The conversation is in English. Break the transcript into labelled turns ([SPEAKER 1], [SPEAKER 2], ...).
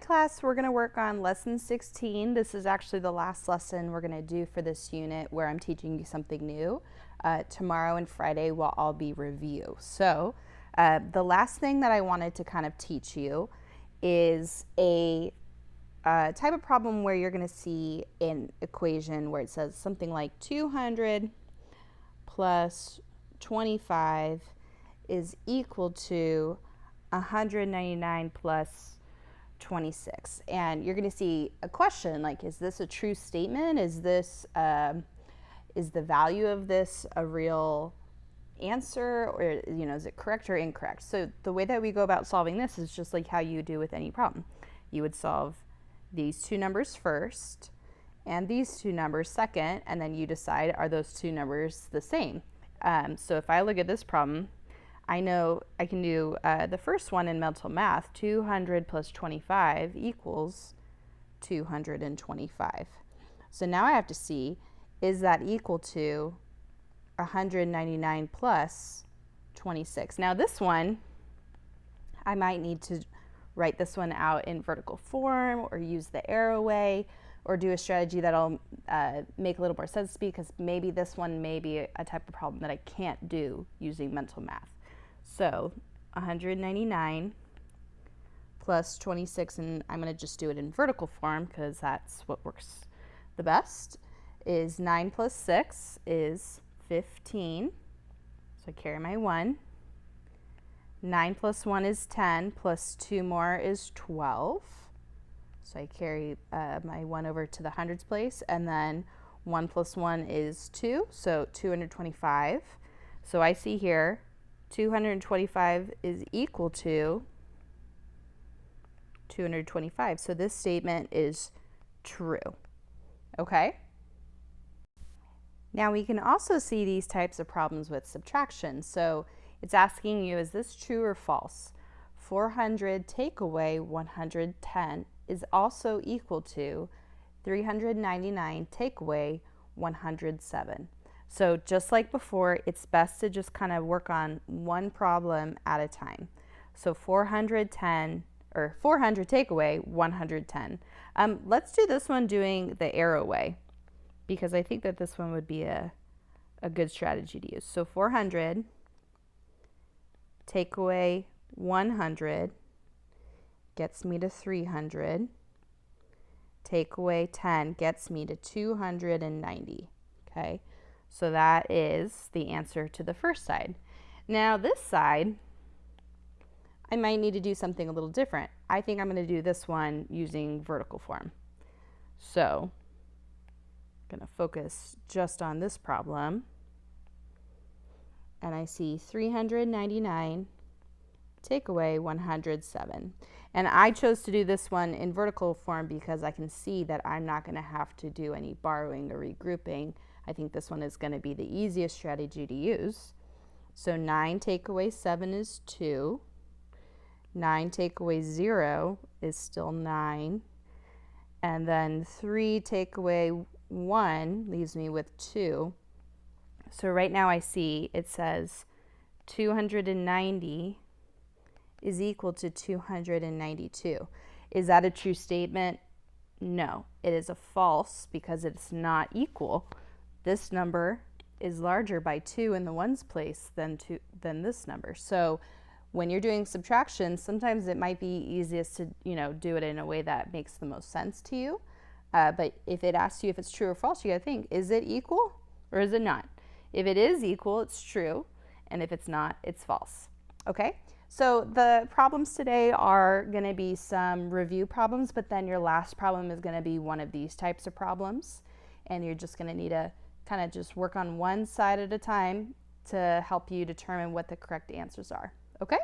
[SPEAKER 1] class, we're going to work on lesson 16. This is actually the last lesson we're going to do for this unit where I'm teaching you something new. Tomorrow and Friday will all be review. So the last thing that I wanted to kind of teach you is a type of problem where you're going to see an equation where it says something like 200 plus 25 is equal to 199 plus 26. And you're going to see a question like, is this a true statement? Is this is the value of this a real answer, or is it correct or incorrect? So the way that we go about solving this is just like how you do with any problem. You would solve these two numbers first and these two numbers second, and then you decide, are those two numbers the same? So if I look at this problem, I know I can do the first one in mental math. 200 plus 25 equals 225. So now I have to see, is that equal to 199 plus 26? Now this one, I might need to write this one out in vertical form or use the arrow way or do a strategy that'll make a little more sense to me, because maybe this one may be a type of problem that I can't do using mental math. So 199 plus 26, and I'm going to just do it in vertical form because that's what works the best, is 9 plus 6 is 15. So I carry my 1. 9 plus 1 is 10, plus 2 more is 12. So I carry my 1 over to the hundreds place, and then 1 plus 1 is 2, so 225. So I see here 225 is equal to 225. So this statement is true. Okay? Now we can also see these types of problems with subtraction. So it's asking you, is this true or false? 400 take away 110 is also equal to 399 take away 107. So just like before, it's best to just kind of work on one problem at a time. So 400 take away 110. Let's do this one doing the arrow way, because I think that this one would be a good strategy to use. So 400 take away 100 gets me to 300. Take away 10 gets me to 290. Okay, so that is the answer to the first side. Now this side, I might need to do something a little different. I think I'm going to do this one using vertical form. So I'm going to focus just on this problem. And I see 399 take away 107. And I chose to do this one in vertical form because I can see that I'm not going to have to do any borrowing or regrouping. I think this one is going to be the easiest strategy to use. So 9 take away 7 is 2. 9 take away 0 is still 9. And then 3 take away 1 leaves me with 2. So right now I see it says 290 is equal to 292. Is that a true statement? No, it is a false because it's not equal. This number is larger by 2 in the ones place than this number. So when you're doing subtraction, sometimes it might be easiest to do it in a way that makes the most sense to you. But if it asks you if it's true or false, you gotta think, is it equal or is it not? If it is equal, it's true, and if it's not, it's false. Okay? So the problems today are going to be some review problems, but then your last problem is going to be one of these types of problems, and you're just going to need to kind of just work on one side at a time to help you determine what the correct answers are. Okay?